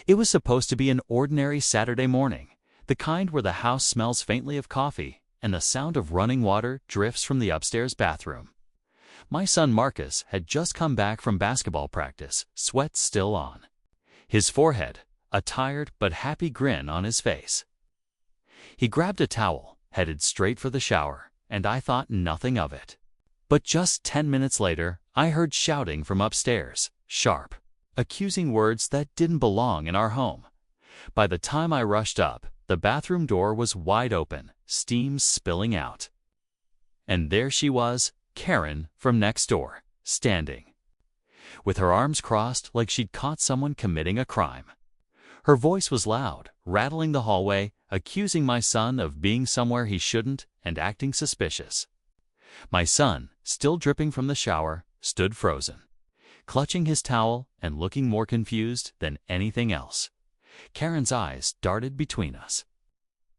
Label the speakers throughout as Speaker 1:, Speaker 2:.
Speaker 1: It was supposed to be an ordinary Saturday morning, the kind where the house smells faintly of coffee and the sound of running water drifts from the upstairs bathroom. My son Marcus had just come back from basketball practice, sweat still on his forehead, a tired but happy grin on his face. He grabbed a towel, headed straight for the shower, and I thought nothing of it. But just 10 minutes later, I heard shouting from upstairs, sharp, accusing words that didn't belong in our home. By the time I rushed up, the bathroom door was wide open, steam spilling out. And there she was, Karen from next door, standing, with her arms crossed like she'd caught someone committing a crime. Her voice was loud, rattling the hallway, accusing my son of being somewhere he shouldn't and acting suspicious. My son, still dripping from the shower, stood frozen, clutching his towel and looking more confused than anything else. Karen's eyes darted between us.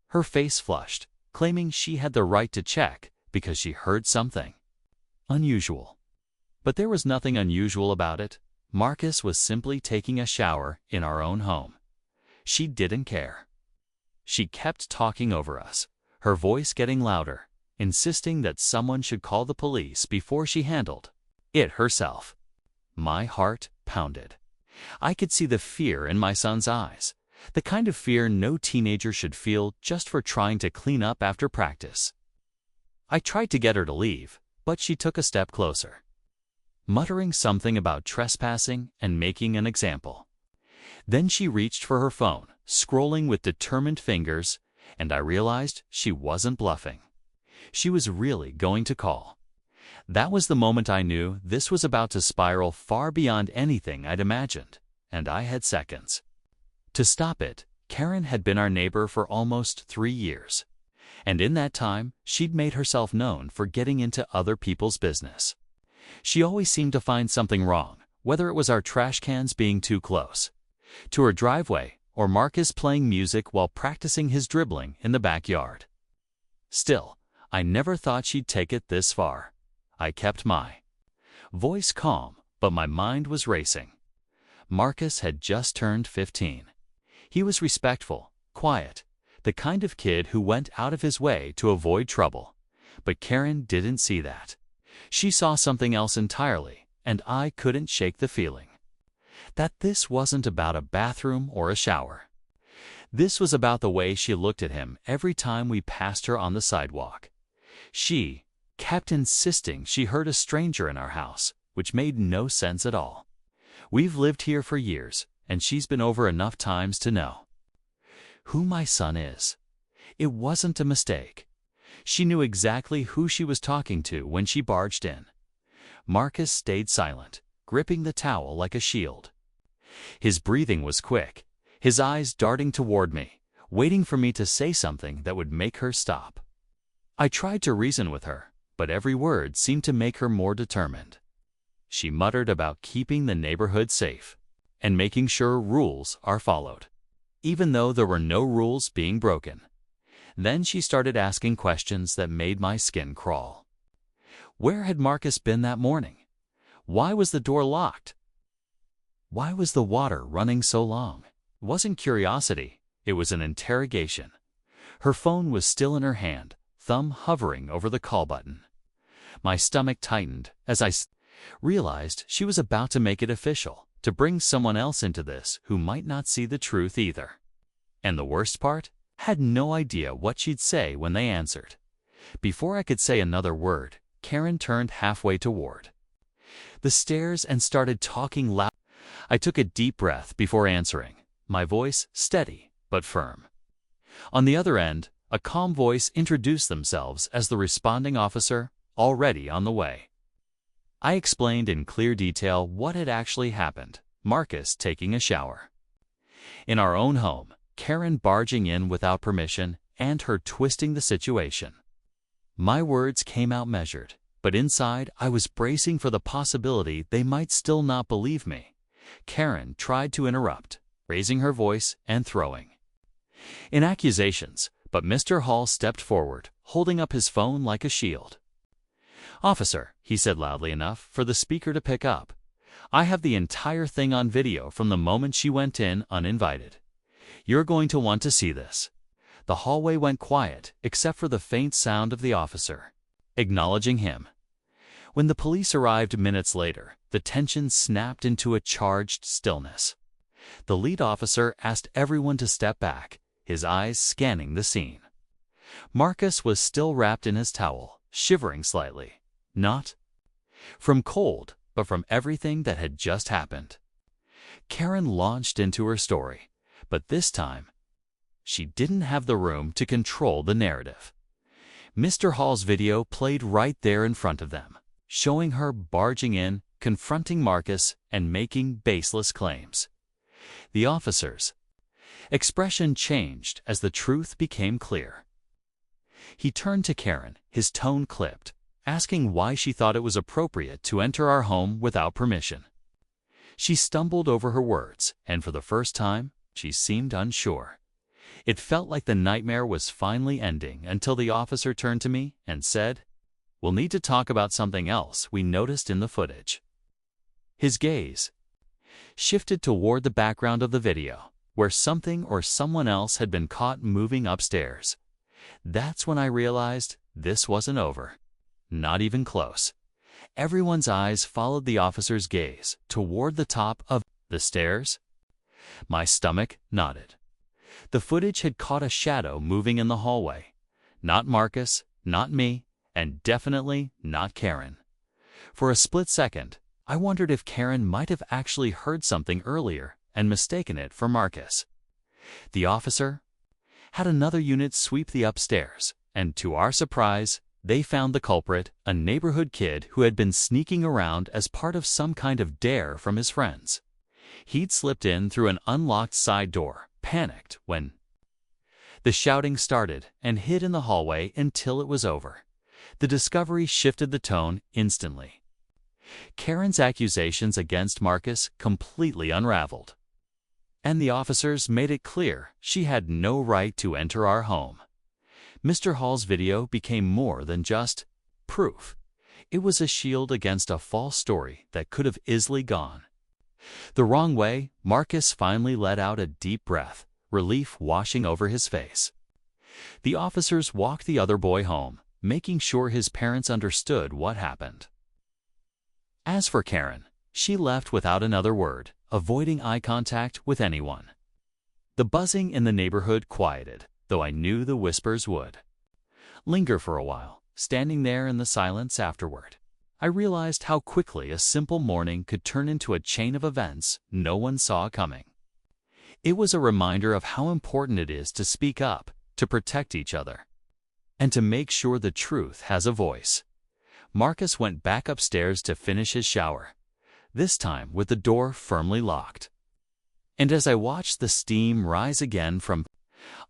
Speaker 1: Her face flushed, claiming she had the right to check because she heard something unusual. But there was nothing unusual about it. Marcus was simply taking a shower in our own home. She didn't care. She kept talking over us, her voice getting louder, insisting that someone should call the police before she handled it herself. My heart pounded. I could see the fear in my son's eyes, the kind of fear no teenager should feel just for trying to clean up after practice. I tried to get her to leave, but she took a step closer, muttering something about trespassing and making an example. Then she reached for her phone, scrolling with determined fingers, and I realized she wasn't bluffing. She was really going to call. That was the moment I knew this was about to spiral far beyond anything I'd imagined, and I had seconds to stop it. Karen had been our neighbor for almost 3 years, and in that time, she'd made herself known for getting into other people's business. She always seemed to find something wrong, whether it was our trash cans being too close to her driveway or Marcus playing music while practicing his dribbling in the backyard. Still, I never thought she'd take it this far. I kept my voice calm, but my mind was racing. Marcus had just turned 15. He was respectful, quiet, the kind of kid who went out of his way to avoid trouble. But Karen didn't see that. She saw something else entirely, and I couldn't shake the feeling that this wasn't about a bathroom or a shower. This was about the way she looked at him every time we passed her on the sidewalk. She kept insisting she heard a stranger in our house, which made no sense at all. We've lived here for years, and she's been over enough times to know who my son is. It wasn't a mistake. She knew exactly who she was talking to when she barged in. Marcus stayed silent, gripping the towel like a shield. His breathing was quick, his eyes darting toward me, waiting for me to say something that would make her stop. I tried to reason with her, but every word seemed to make her more determined. She muttered about keeping the neighborhood safe and making sure rules are followed, even though there were no rules being broken. Then she started asking questions that made my skin crawl. Where had Marcus been that morning? Why was the door locked? Why was the water running so long? It wasn't curiosity, it was an interrogation. Her phone was still in her hand, thumb hovering over the call button. My stomach tightened as I realized she was about to make it official, to bring someone else into this who might not see the truth either. And the worst part? Had no idea what she'd say when they answered. Before I could say another word, Karen turned halfway toward the stairs and started talking loud. I took a deep breath before answering, my voice steady but firm. On the other end, a calm voice introduced themselves as the responding officer, already on the way. I explained in clear detail what had actually happened, Marcus taking a shower in our own home, Karen barging in without permission, and her twisting the situation. My words came out measured, but inside I was bracing for the possibility they might still not believe me. Karen tried to interrupt, raising her voice and throwing in accusations, but Mr. Hall stepped forward, holding up his phone like a shield. "Officer," he said loudly enough for the speaker to pick up, I have the entire thing on video from the moment she went in uninvited. You're going to want to see this." The hallway went quiet, except for the faint sound of the officer acknowledging him. When the police arrived minutes later, the tension snapped into a charged stillness. The lead officer asked everyone to step back, his eyes scanning the scene. Marcus was still wrapped in his towel, shivering slightly, not from cold, but from everything that had just happened. Karen launched into her story, but this time, she didn't have the room to control the narrative. Mr. Hall's video played right there in front of them, showing her barging in, confronting Marcus, and making baseless claims. The officer's expression changed as the truth became clear. He turned to Karen, his tone clipped, asking why she thought it was appropriate to enter our home without permission. She stumbled over her words, and for the first time, she seemed unsure. It felt like the nightmare was finally ending until the officer turned to me and said, "We'll need to talk about something else we noticed in the footage." His gaze shifted toward the background of the video, where something or someone else had been caught moving upstairs. That's when I realized this wasn't over. Not even close. Everyone's eyes followed the officer's gaze toward the top of the stairs. My stomach nodded. The footage had caught a shadow moving in the hallway. Not Marcus, not me, and definitely not Karen. For a split second, I wondered if Karen might have actually heard something earlier and mistaken it for Marcus. The officer had another unit sweep the upstairs, and to our surprise, they found the culprit, a neighborhood kid who had been sneaking around as part of some kind of dare from his friends. He'd slipped in through an unlocked side door, panicked when the shouting started, and hid in the hallway until it was over. The discovery shifted the tone instantly. Karen's accusations against Marcus completely unraveled, and the officers made it clear she had no right to enter our home. Mr. Hall's video became more than just proof. It was a shield against a false story that could have easily gone the wrong way. Marcus finally let out a deep breath, relief washing over his face. The officers walked the other boy home, making sure his parents understood what happened. As for Karen, she left without another word, avoiding eye contact with anyone. The buzzing in the neighborhood quieted, though I knew the whispers would linger for a while. Standing there in the silence afterward, I realized how quickly a simple morning could turn into a chain of events no one saw coming. It was a reminder of how important it is to speak up, to protect each other, and to make sure the truth has a voice. Marcus went back upstairs to finish his shower, this time with the door firmly locked. And as I watched the steam rise again from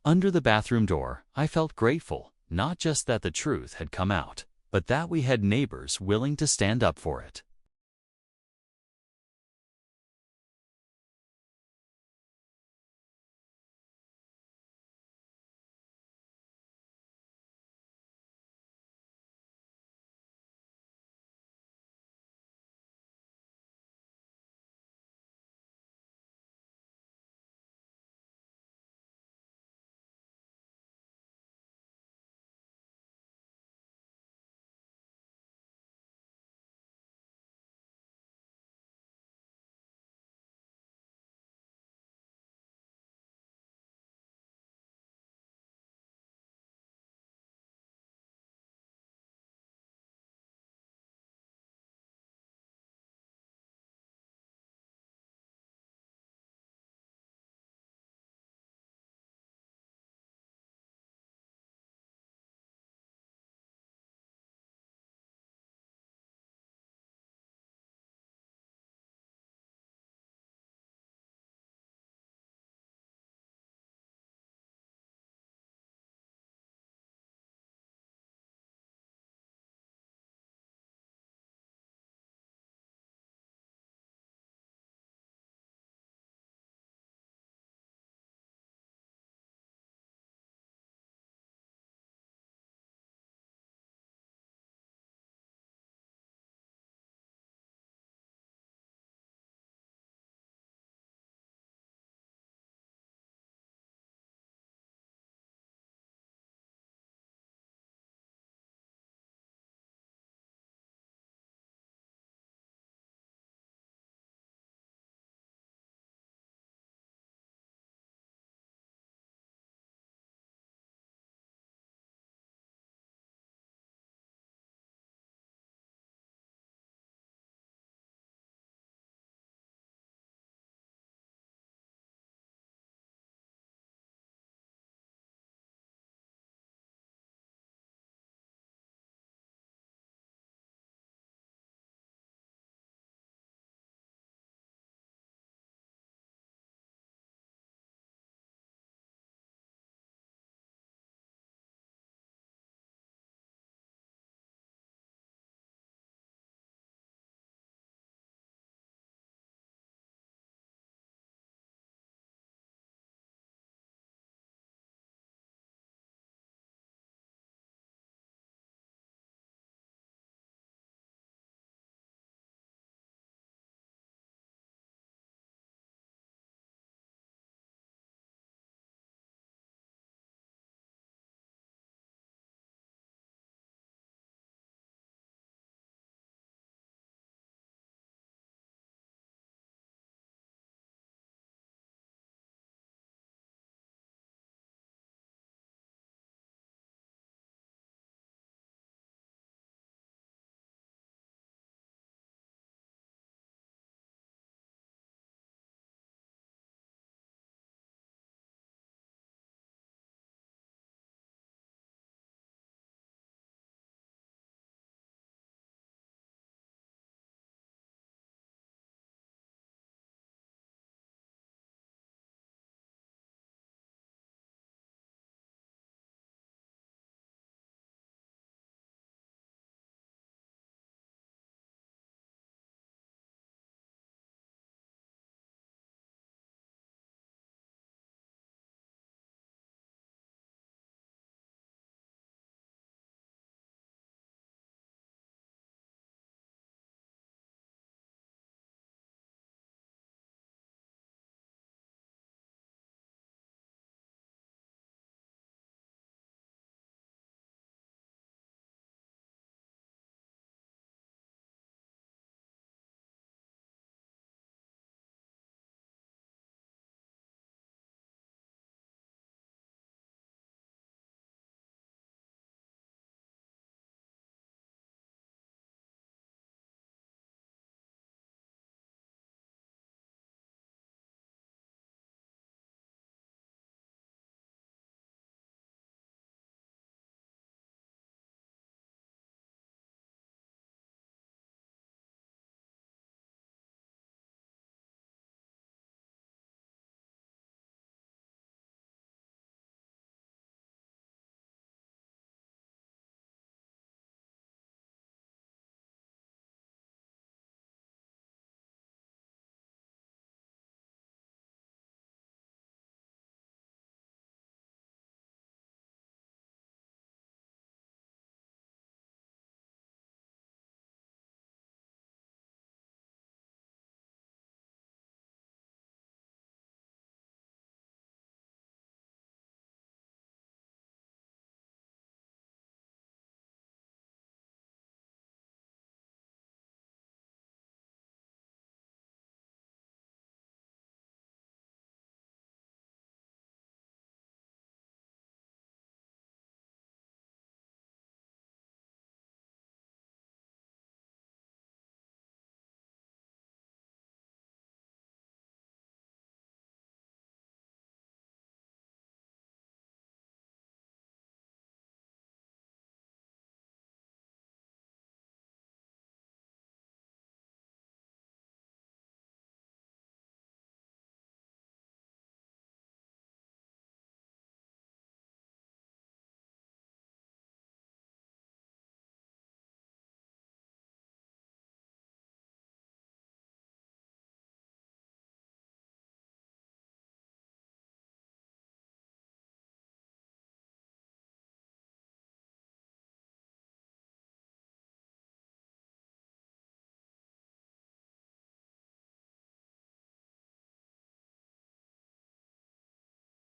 Speaker 1: under the bathroom door, I felt grateful, not just that the truth had come out, but that we had neighbors willing to stand up for it.